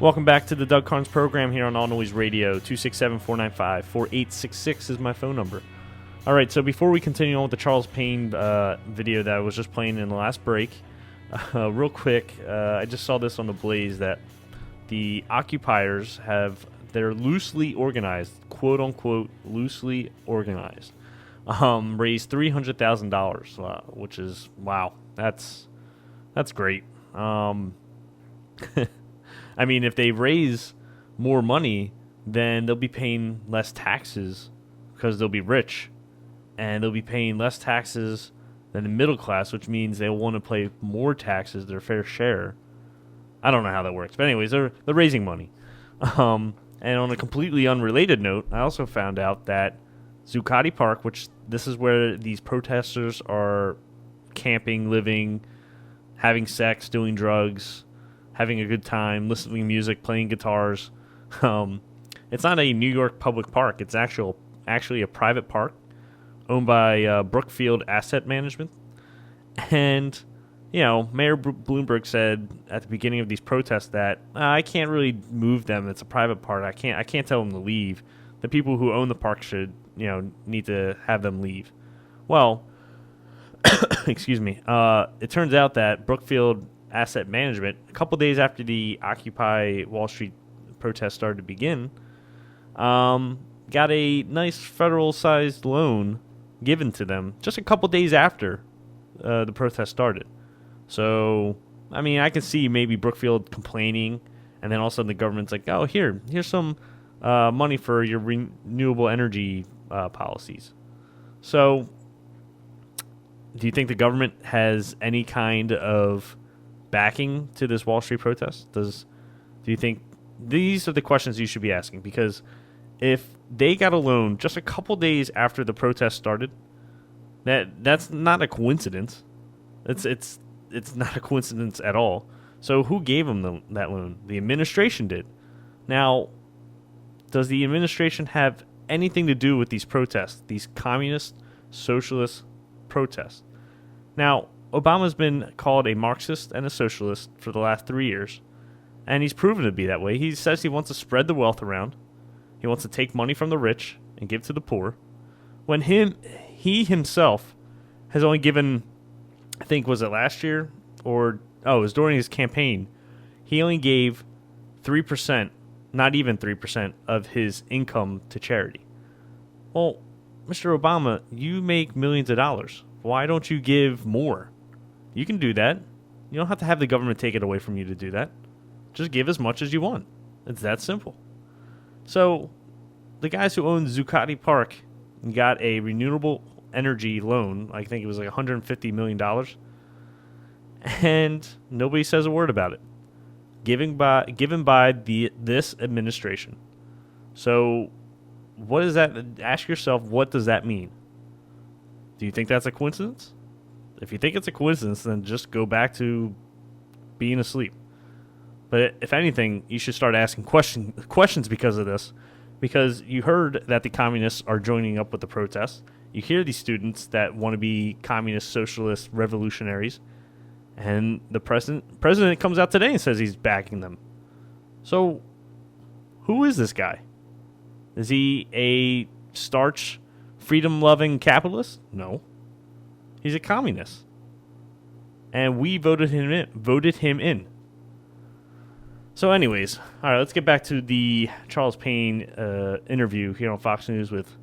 Welcome back to the Doug Karns program here on All Noise Radio. 267-495-4866 is my phone number. All right, so before we continue on with the Charles Payne video that I was just playing in the last break, real quick, I just saw this on the Blaze that the occupiers they're loosely organized, quote unquote, loosely organized, raised $300,000, which is, wow, that's great. I mean, if they raise more money, then they'll be paying less taxes because they'll be rich, and they'll be paying less taxes than the middle class, which means they'll want to pay more taxes, their fair share. I don't know how that works, but anyways, they're raising money. And on a completely unrelated note, I also found out that Zuccotti Park, which this is where these protesters are camping, living, having sex, doing drugs, having a good time, listening to music, playing guitars. It's not a New York public park. It's actually a private park owned by Brookfield Asset Management. And, you know, Mayor Bloomberg said at the beginning of these protests that I can't really move them. It's a private park. I can't tell them to leave. The people who own the park should, need to have them leave. Well, excuse me. It turns out that Brookfield Asset Management, a couple days after the Occupy Wall Street protest started to begin, got a nice federal-sized loan given to them just a couple days after the protest started. So, I mean, I can see maybe Brookfield complaining, and then all of a sudden the government's like, oh, here's some money for your renewable energy policies. So, do you think the government has any kind of backing to this Wall Street protest? Do you think these are the questions you should be asking? Because if they got a loan just a couple days after the protest started, that's not a coincidence. It's not a coincidence at all. So who gave them that loan? The administration did. Now, does the administration have anything to do with these protests, these communist, socialist protests? Now, Obama's been called a Marxist and a socialist for the last 3 years, and he's proven to be that way. He says he wants to spread the wealth around. He wants to take money from the rich and give to the poor. When he himself has only given, I think, was it last year? It was during his campaign. He only gave 3%, not even 3%, of his income to charity. Well, Mr. Obama, you make millions of dollars. Why don't you give more? You can do that. You don't have to have the government take it away from you to do that. Just give as much as you want. It's that simple. So, the guys who own Zuccotti Park got a renewable energy loan. I think it was like $150 million. And nobody says a word about it. Given by this administration. So, what is that? Ask yourself, what does that mean? Do you think that's a coincidence? If you think it's a coincidence, then just go back to being asleep. But if anything, you should start asking questions because of this. Because you heard that the communists are joining up with the protests. You hear these students that want to be communist, socialist, revolutionaries. And the president comes out today and says he's backing them. So, who is this guy? Is he a starch, freedom-loving capitalist? No. He's a communist. And we voted him in. So anyways, all right, let's get back to the Charles Payne interview here on Fox News with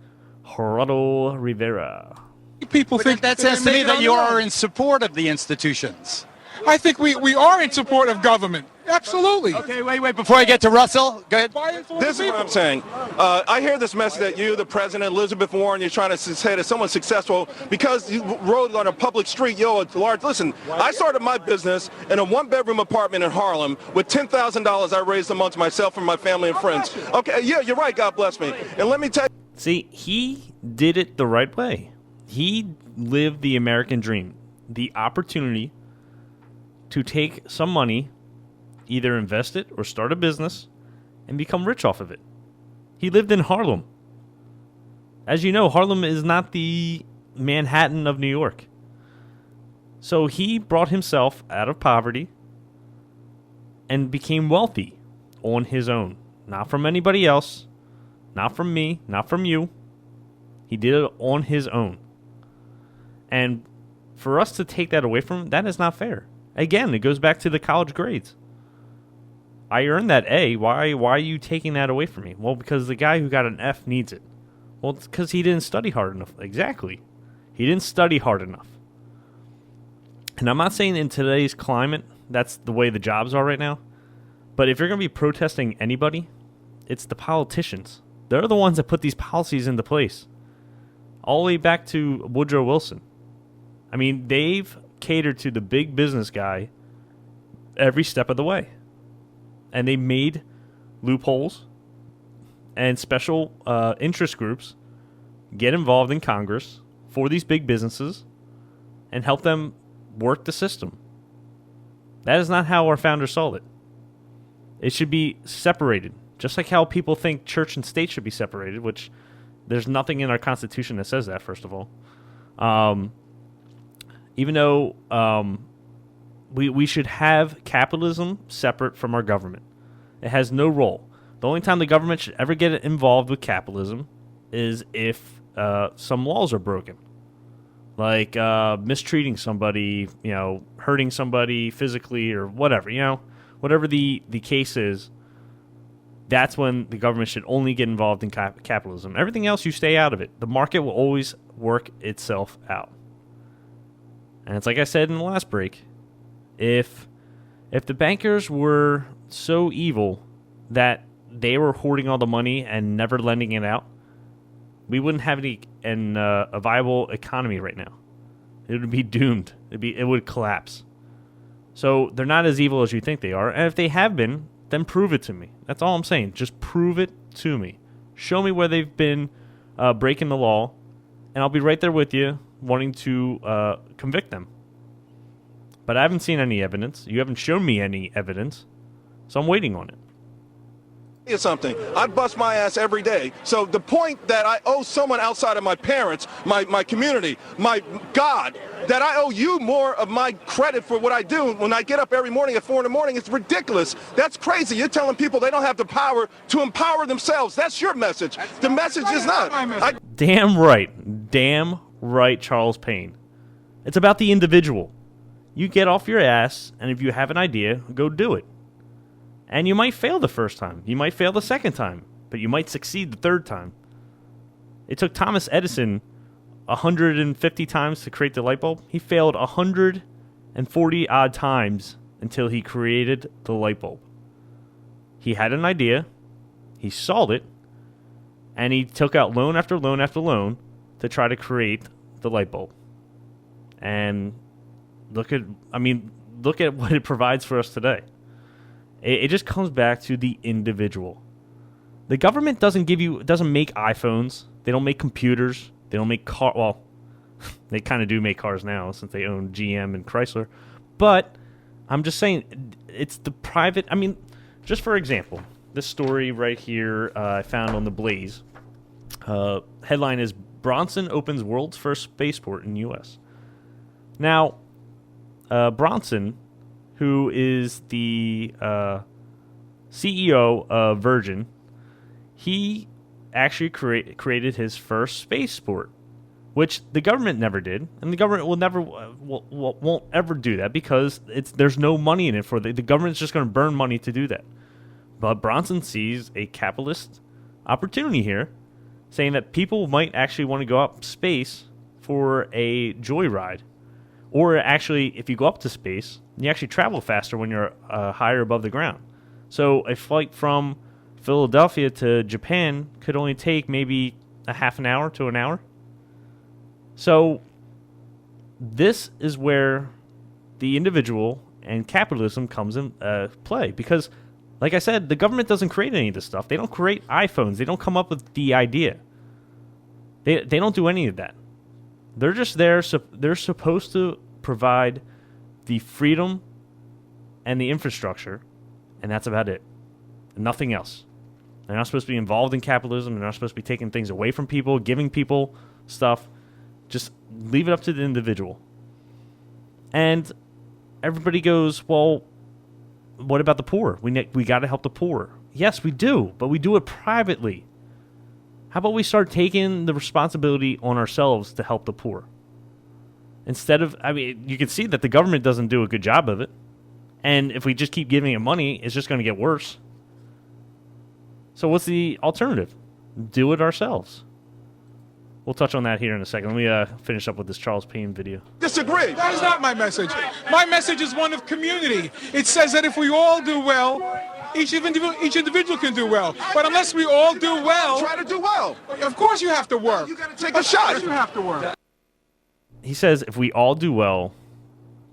Gerardo Rivera. People think that says to me that you are in support of the institutions. I think we are in support of government. Absolutely. Okay, wait. Before I get to Russell, go ahead. This is what I'm saying. I hear this message that you, the president, Elizabeth Warren, you're trying to say that someone's successful because you rode on a public street. Listen, I started my business in a one-bedroom apartment in Harlem with $10,000 I raised amongst myself and my family and friends. Okay, yeah, you're right. God bless me. And let me tell you. See, he did it the right way. He lived the American dream. The opportunity to take some money, either invest it or start a business, and become rich off of it. He lived in Harlem. As you know, Harlem is not the Manhattan of New York. So he brought himself out of poverty and became wealthy on his own. Not from anybody else, not from me, not from you. He did it on his own. And for us to take that away from him, that is not fair. Again, it goes back to the college grades. I earned that A. Why are you taking that away from me? Well, because the guy who got an F needs it. Well, it's because he didn't study hard enough. Exactly. He didn't study hard enough. And I'm not saying in today's climate that's the way the jobs are right now. But if you're going to be protesting anybody, it's the politicians. They're the ones that put these policies into place. All the way back to Woodrow Wilson. I mean, they've catered to the big business guy every step of the way. And they made loopholes and special interest groups get involved in Congress for these big businesses and help them work the system. That is not how our founders saw it. It should be separated, just like how people think church and state should be separated, which there's nothing in our Constitution that says that, first of all. Even though we should have capitalism separate from our government. It has no role. The only time the government should ever get involved with capitalism is if some laws are broken. Like mistreating somebody, hurting somebody physically or whatever, whatever the case is, that's when the government should only get involved in capitalism. Everything else, you stay out of it. The market will always work itself out. And it's like I said in the last break, if the bankers were so evil that they were hoarding all the money and never lending it out, we wouldn't have a viable economy right now. It would be doomed. It would collapse. So they're not as evil as you think they are. And if they have been, then prove it to me. That's all I'm saying. Just prove it to me. Show me where they've been breaking the law, and I'll be right there with you, wanting to convict them. But I haven't seen any evidence. You haven't shown me any evidence, so I'm waiting on it. Something. I bust my ass every day. So the point that I owe someone outside of my parents, my community, my God, that I owe you more of my credit for what I do when I get up every morning at 4 in the morning, it's ridiculous. That's crazy. You're telling people they don't have the power to empower themselves. That's your message. The message is not. Damn right, Charles Payne. It's about the individual. You get off your ass, and if you have an idea, go do it. And you might fail the first time. You might fail the second time. But you might succeed the third time. It took Thomas Edison 150 times to create the light bulb. He failed 140 odd times until he created the light bulb. He had an idea. He solved it. And he took out loan after loan after loan to try to create the light bulb. And look at what it provides for us today. It just comes back to the individual. The government doesn't make iPhones. They don't make computers. They don't make cars. Well, they kind of do make cars now since they own GM and Chrysler. But I'm just saying, it's the private. Just for example, this story right here I found on the Blaze. Headline is Bronson opens world's first spaceport in U.S. Now, Bronson, who is the CEO of Virgin, he actually created his first spaceport, which the government never did, and the government won't ever do that because there's no money in it for the government's just going to burn money to do that. But Bronson sees a capitalist opportunity here, saying that people might actually want to go up space for a joyride. Or actually, if you go up to space, you actually travel faster when you're higher above the ground. So a flight from Philadelphia to Japan could only take maybe a half an hour to an hour. So this is where the individual and capitalism comes in play. Because, like I said, the government doesn't create any of this stuff. They don't create iPhones. They don't come up with the idea. They don't do any of that. They're just there. So they're supposed to provide the freedom and the infrastructure, and that's about it. Nothing else. They're not supposed to be involved in capitalism. They're not supposed to be taking things away from people, giving people stuff. Just leave it up to the individual. And everybody goes, well, what about the poor? We got to help the poor. Yes, we do, but we do it privately. How about we start taking the responsibility on ourselves to help the poor? Instead of, you can see that the government doesn't do a good job of it. And if we just keep giving it money, it's just going to get worse. So what's the alternative? Do it ourselves. We'll touch on that here in a second. Let me finish up with this Charles Payne video. Disagree. That is not my message. My message is one of community. It says that if we all do well, each individual can do well. But unless we all do well, Try to do well. of course you have to work. You got to take a shot. You have to work. He says if we all do well,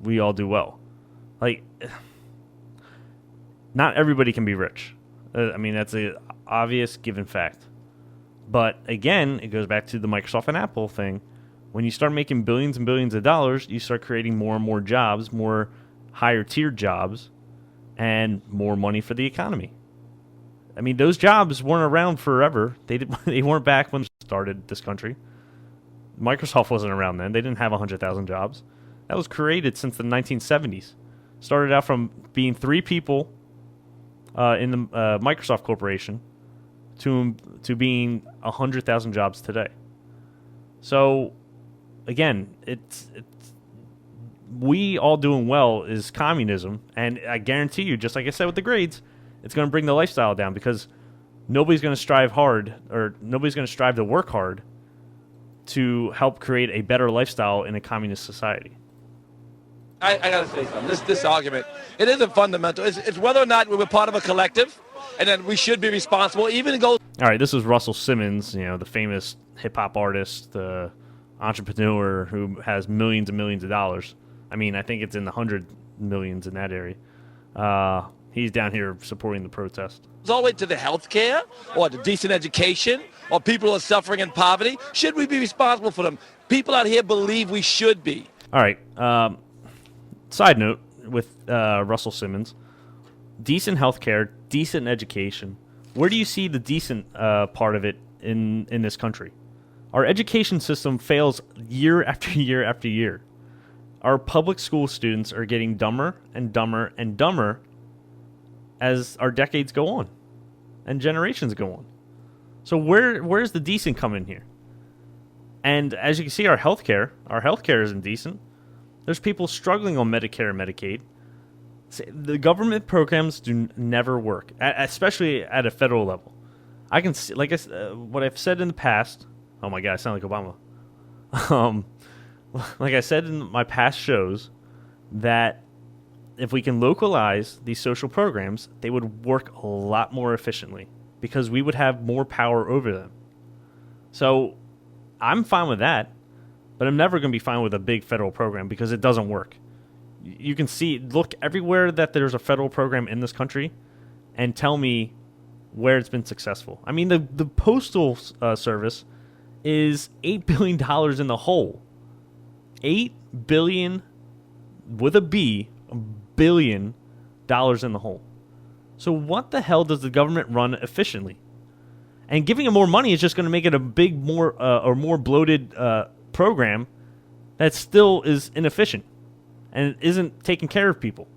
we all do well. Like, not everybody can be rich. That's an obvious given fact. But again, it goes back to the Microsoft and Apple thing. When you start making billions and billions of dollars, you start creating more and more jobs, more higher tier jobs, and more money for the economy. Those jobs weren't around forever. They weren't back when they started this country. Microsoft wasn't around then. They didn't have 100,000 jobs. That was created since the 1970s. Started out from being 3 people in the Microsoft Corporation to being 100,000 jobs today. So, again, it's we all doing well is communism, and I guarantee you, just like I said with the grades, it's going to bring the lifestyle down because nobody's going to strive hard, or nobody's going to strive to work hard to help create a better lifestyle in a communist society. I got to say something. This argument, it isn't fundamental. It's whether or not we were part of a collective, and then we should be responsible. Even go. All right, this is Russell Simmons, the famous hip hop artist, the entrepreneur who has millions and millions of dollars. I think it's in the 100 millions in that area. He's down here supporting the protest. All the way to the health care or the decent education or people who are suffering in poverty. Should we be responsible for them? People out here believe we should be. All right. Side note with Russell Simmons, decent health care, decent education. Where do you see the decent part of it in this country? Our education system fails year after year after year. Our public school students are getting dumber and dumber and dumber as our decades go on and generations go on. So where's the decent come in here? And as you can see, our healthcare isn't decent. There's people struggling on Medicare and Medicaid. The government programs never work, especially at a federal level. I can see, what I've said in the past. Oh my God, I sound like Obama. Like I said in my past shows, that if we can localize these social programs, they would work a lot more efficiently because we would have more power over them. So I'm fine with that, but I'm never going to be fine with a big federal program because it doesn't work. You can look everywhere that there's a federal program in this country and tell me where it's been successful. The Postal Service is $8 billion in the hole. $8 billion with a B, billion dollars in the hole. So what the hell does the government run efficiently? And giving it more money is just going to make it a big, more bloated program that still is inefficient and isn't taking care of people.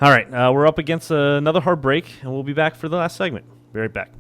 All right, we're up against another hard break, and we'll be back for the last segment. Be right back.